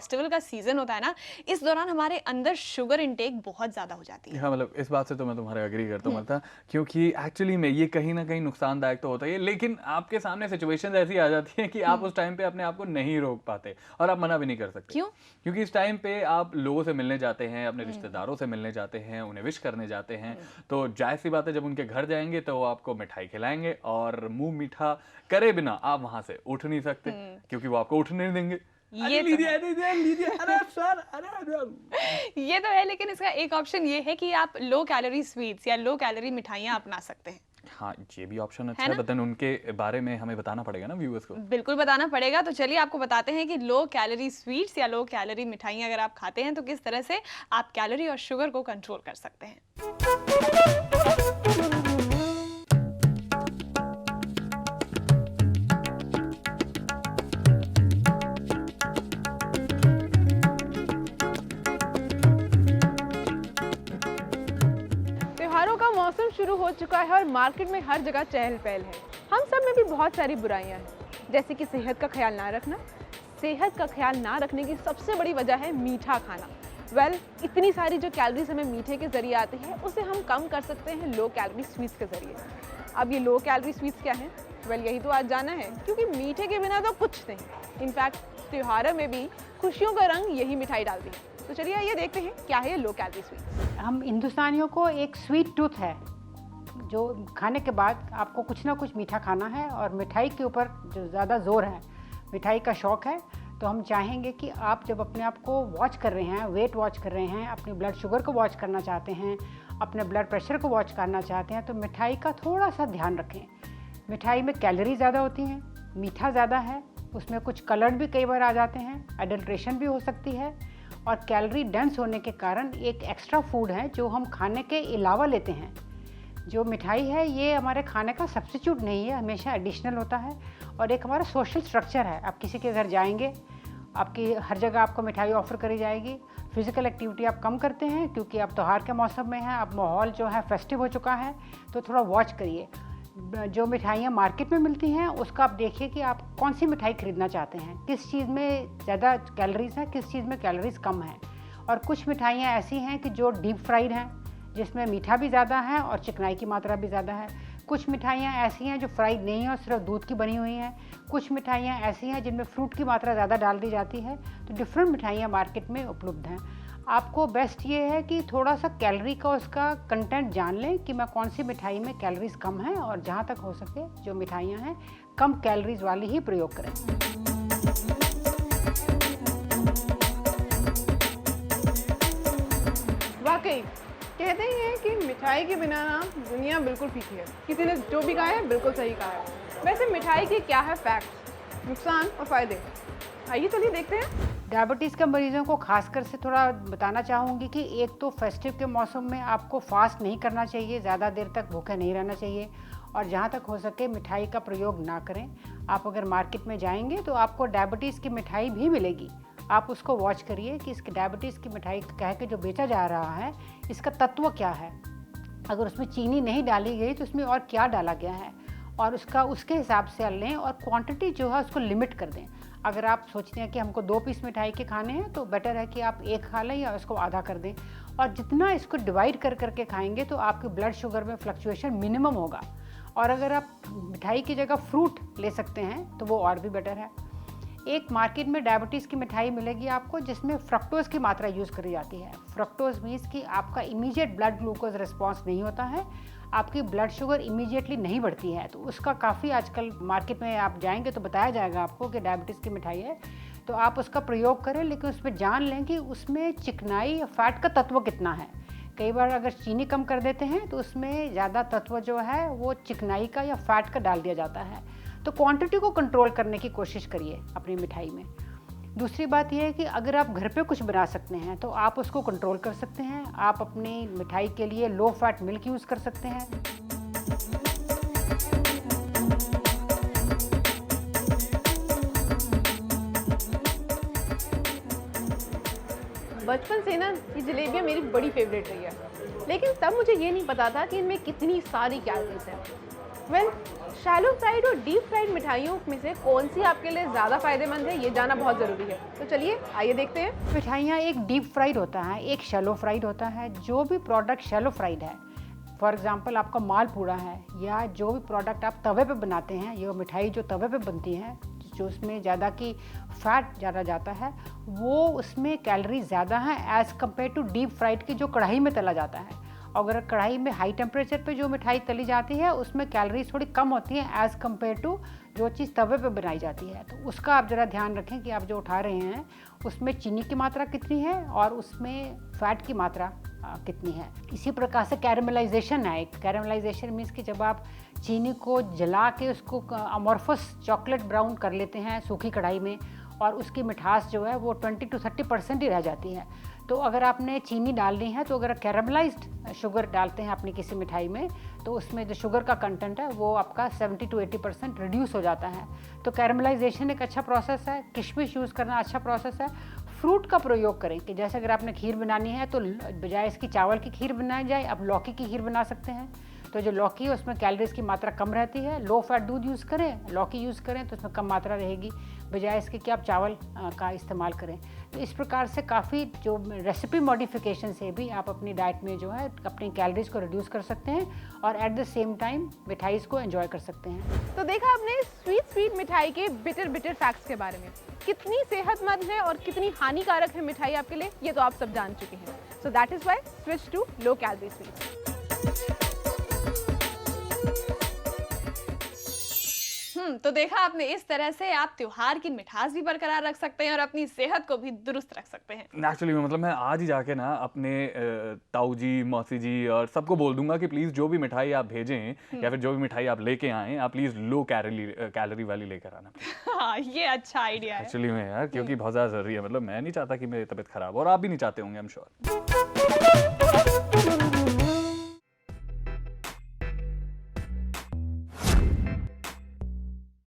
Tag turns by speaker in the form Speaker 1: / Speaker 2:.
Speaker 1: Festival का season होता है ना, इस दौरान हमारे अंदर शुगर इंटेक बहुत ज़्यादा हो जाती है।
Speaker 2: हाँ, मतलब इस बात से तो मैं तुम्हारे एग्री करता हूँ मानता, क्योंकि एक्चुअली में ये कहीं न कहीं नुकसानदायक तो होता ही है, लेकिन आपके सामने सिचुएशंस ऐसी आ जाती हैं कि आप उस टाइम पे अपने आप को नहीं रोक पाते और आप मना भी नहीं कर सकते।
Speaker 1: क्यों?
Speaker 2: क्योंकि इस टाइम पे आप लोगों से मिलने जाते हैं, अपने रिश्तेदारों से मिलने जाते हैं, उन्हें विश करने जाते हैं, तो ज़ाहिर-सी बात है जब उनके घर जाएँगे तो वो आपको मिठाई खिलाएँगे और मुँह मीठा करे बिना आप वहाँ से उठ नहीं सकते, क्योंकि वो आपको उठने नहीं देंगे।
Speaker 1: ये तो
Speaker 2: लीजिए,
Speaker 1: है।
Speaker 2: लीजिए, लीजिए, अरे सर, अरे
Speaker 1: ये तो है, लेकिन इसका एक ऑप्शन ये है कि आप लो कैलोरी स्वीट्स या लो कैलोरी मिठाइयाँ अपना सकते हैं।
Speaker 2: हाँ, ये भी ऑप्शन अच्छा
Speaker 1: है
Speaker 2: है,
Speaker 1: ना?
Speaker 2: बट देन उनके बारे में हमें बताना पड़ेगा ना व्यूअर्स को।
Speaker 1: बिल्कुल बताना पड़ेगा, तो चलिए आपको बताते हैं कि लो कैलोरी स्वीट्स या लो कैलोरी मिठाइयाँ अगर आप खाते हैं तो किस तरह से आप कैलोरी और शुगर को कंट्रोल कर सकते हैं।
Speaker 3: त्योहारों का मौसम शुरू हो चुका है और मार्केट में हर जगह चहल पहल है। हम सब में भी बहुत सारी बुराइयां हैं, जैसे कि सेहत का ख्याल ना रखना। सेहत का ख्याल ना रखने की सबसे बड़ी वजह है मीठा खाना। इतनी सारी जो कैलोरीज हमें मीठे के जरिए आती है उसे हम कम कर सकते हैं लो कैलोरी स्वीट्स के जरिए। अब ये लो कैलोरी स्वीट्स क्या है? यही तो आज जाना है, क्योंकि मीठे के बिना तो कुछ नहीं। इनफैक्ट त्योहारों में भी खुशियों का रंग यही मिठाई डालती है। तो चलिए ये देखते हैं क्या है ये लो कैलोरी स्वीट्स।
Speaker 4: हम हिंदुस्तानियों को एक स्वीट टूथ है, जो खाने के बाद आपको कुछ ना कुछ मीठा खाना है, और मिठाई के ऊपर जो ज़्यादा ज़ोर है, मिठाई का शौक़ है। तो हम चाहेंगे कि आप जब अपने आप को वॉच कर रहे हैं, वेट वॉच कर रहे हैं, अपनी ब्लड शुगर को वॉच करना चाहते हैं, अपने ब्लड प्रेशर को वॉच करना चाहते हैं, तो मिठाई का थोड़ा सा ध्यान रखें। मिठाई में कैलोरी ज़्यादा होती हैं, मीठा ज़्यादा है, उसमें कुछ कलर्ड भी कई बार आ जाते हैं, एडल्ट्रेशन भी हो सकती है, और कैलोरी डेंस होने के कारण एक एक्स्ट्रा फूड है जो हम खाने के अलावा लेते हैं। जो मिठाई है ये हमारे खाने का सब्स्टिट्यूट नहीं है, हमेशा एडिशनल होता है, और एक हमारा सोशल स्ट्रक्चर है। आप किसी के घर जाएंगे, आपकी हर जगह आपको मिठाई ऑफ़र करी जाएगी। फिज़िकल एक्टिविटी आप कम करते हैं क्योंकि आप त्योहार के मौसम में हैं, अब माहौल जो है फेस्टिव हो चुका है, तो थोड़ा वॉच करिए। जो मिठाइयाँ मार्केट में मिलती हैं उसका आप देखिए कि आप कौन सी मिठाई खरीदना चाहते हैं, किस चीज़ में ज़्यादा कैलोरीज़ हैं, किस चीज़ में कैलोरीज़ कम हैं। और कुछ मिठाइयाँ ऐसी हैं कि जो डीप फ्राइड हैं, जिसमें मीठा भी ज़्यादा है और चिकनाई की मात्रा भी ज़्यादा है। कुछ मिठाइयाँ ऐसी हैं जो फ्राइड नहीं है और सिर्फ दूध की बनी हुई हैं। कुछ मिठाइयाँ ऐसी हैं जिनमें फ्रूट की मात्रा ज़्यादा डाल दी जाती है। तो डिफरेंट मिठाइयाँ मार्केट में उपलब्ध हैं। आपको बेस्ट ये है कि थोड़ा सा कैलोरी का उसका कंटेंट जान लें कि मैं कौन सी मिठाई में कैलोरीज कम है, और जहाँ तक हो सके जो मिठाइयाँ हैं कम कैलोरीज वाली ही प्रयोग करें।
Speaker 3: वाकई कहते ही हैं कि मिठाई के बिना ना दुनिया बिल्कुल फीकी है। किसी ने जो भी कहा है बिल्कुल सही कहा है। वैसे मिठाई के क्या है फैक्ट्स, नुकसान और फ़ायदे, आइए चलिए देखते हैं।
Speaker 4: डायबिटीज़ के मरीजों को खासकर से थोड़ा बताना चाहूँगी कि एक तो फेस्टिव के मौसम में आपको फास्ट नहीं करना चाहिए, ज़्यादा देर तक भूखे नहीं रहना चाहिए, और जहाँ तक हो सके मिठाई का प्रयोग ना करें। आप अगर मार्केट में जाएंगे तो आपको डायबिटीज़ की मिठाई भी मिलेगी, आप उसको वॉच करिए कि इसके डायबिटीज़ की मिठाई कह के जो बेचा जा रहा है इसका तत्व क्या है। अगर उसमें चीनी नहीं डाली गई तो उसमें और क्या डाला गया है, और उसके हिसाब से लें, और क्वांटिटी जो है उसको लिमिट कर दें। अगर आप सोचते हैं कि हमको 2 पीस मिठाई के खाने हैं तो बेटर है कि आप 1 खा लें या उसको आधा कर दें, और जितना इसको डिवाइड कर करके खाएंगे तो आपके ब्लड शुगर में फ्लक्चुएशन मिनिमम होगा। और अगर आप मिठाई की जगह फ्रूट ले सकते हैं तो वो और भी बेटर है। एक मार्केट में डायबिटीज़ की मिठाई मिलेगी आपको जिसमें फ्रक्टोज़ की मात्रा यूज़ करी जाती है। फ्रक्टोज़ मीन्स कि आपका इमीडिएट ब्लड ग्लूकोज रिस्पॉन्स नहीं होता है, आपकी ब्लड शुगर इमीडिएटली नहीं बढ़ती है। तो उसका काफ़ी आजकल मार्केट में आप जाएंगे तो बताया जाएगा आपको कि डायबिटीज़ की मिठाई है, तो आप उसका प्रयोग करें, लेकिन उसमें जान लें कि उसमें चिकनाई या फैट का तत्व कितना है। कई बार अगर चीनी कम कर देते हैं तो उसमें ज़्यादा तत्व जो है वो चिकनाई का या फैट का डाल दिया जाता है। तो क्वांटिटी को कंट्रोल करने की कोशिश करिए अपनी मिठाई में। दूसरी बात यह है कि अगर आप घर पे कुछ बना सकते हैं तो आप उसको कंट्रोल कर सकते हैं। आप अपनी मिठाई के लिए लो फैट मिल्क यूज़ कर सकते हैं।
Speaker 3: बचपन से ना ये जलेबियाँ मेरी बड़ी फेवरेट रही है, लेकिन तब मुझे ये नहीं पता था कि इनमें कितनी सारी कैलोरीज हैं। शैलो फ्राइड और डीप फ्राइड मिठाइयों में से कौन सी आपके लिए ज़्यादा फायदेमंद है, ये जानना बहुत ज़रूरी है। तो चलिए आइए देखते हैं।
Speaker 4: मिठाइयाँ एक डीप फ्राइड होता है, एक शैलो फ्राइड होता है। जो भी प्रोडक्ट शैलो फ्राइड है, फॉर एग्जांपल आपका मालपूड़ा है या जो भी प्रोडक्ट आप तवे पे बनाते हैं, ये मिठाई जो तवे पे बनती है, जो उसमें ज़्यादा की फैट ज़्यादा जाता है, वो उसमें कैलोरी ज़्यादा है as compare to deep fried की जो कढ़ाई में तला जाता है। अगर कढ़ाई में हाई टेम्परेचर पे जो मिठाई तली जाती है उसमें कैलोरीज थोड़ी कम होती हैं एज़ कम्पेयर टू जो चीज़ तवे पे बनाई जाती है। तो उसका आप ज़रा ध्यान रखें कि आप जो उठा रहे हैं उसमें चीनी की मात्रा कितनी है और उसमें फ़ैट की मात्रा कितनी है। इसी प्रकार से कैरमलाइजेशन है। कैरमलाइजेशन मीन्स कि जब आप चीनी को जला के उसको अमॉर्फस चॉकलेट ब्राउन कर लेते हैं सूखी कढ़ाई में, और उसकी मिठास जो है वो 20 to 30% ही रह जाती है। तो अगर आपने चीनी डालनी है तो अगर कैरमलाइज्ड शुगर डालते हैं अपनी किसी मिठाई में, तो उसमें जो शुगर का कंटेंट है वो आपका 70 to 80% रिड्यूस हो जाता है। तो कैरमलाइजेशन एक अच्छा प्रोसेस है। किशमिश यूज़ करना अच्छा प्रोसेस है। फ्रूट का प्रयोग करें कि जैसे अगर आपने खीर बनानी है तो बजाय इसकी चावल की खीर बनाई जाए, आप लौकी की खीर बना सकते हैं। तो जो लौकी है उसमें कैलोरीज की मात्रा कम रहती है। लो फैट दूध यूज़ करें, लौकी यूज़ करें तो उसमें कम मात्रा रहेगी, बजाय इसके कि आप चावल का इस्तेमाल करें। तो इस प्रकार से काफ़ी जो रेसिपी मॉडिफिकेशन से भी आप अपनी डाइट में जो है अपनी कैलोरीज को रिड्यूस कर सकते हैं और एट द सेम टाइम मिठाईज़ को एंजॉय कर सकते हैं।
Speaker 3: तो देखा आपने स्वीट मिठाई के बिटर फैक्ट्स के बारे में, कितनी सेहतमंद है और कितनी हानिकारक है मिठाई आपके लिए, ये तो आप सब जान चुके हैं। So that is why switch to low calorie sweets.
Speaker 1: तो देखा आपने, इस तरह से आप त्योहार की मिठास भी बरकरार रख सकते हैं और अपनी सेहत को भी दुरुस्त रख सकते हैं।
Speaker 2: एक्चुअली मतलब मैं आज ही जाके ना अपने ताऊ जी, मौसी जी और सबको बोल दूंगा कि प्लीज़ जो भी मिठाई आप भेजें या फिर जो भी मिठाई आप लेके आएँ, आप प्लीज़ लो कैलोरी वाली लेकर आना।
Speaker 1: हाँ, ये अच्छा आइडिया है।
Speaker 2: एक्चुअली में यार, क्योंकि बहुत ज़्यादा ज़रूरी है। मतलब मैं नहीं चाहता कि मेरी तबीयत खराब हो और आप भी नहीं चाहते होंगे, आई एम श्योर।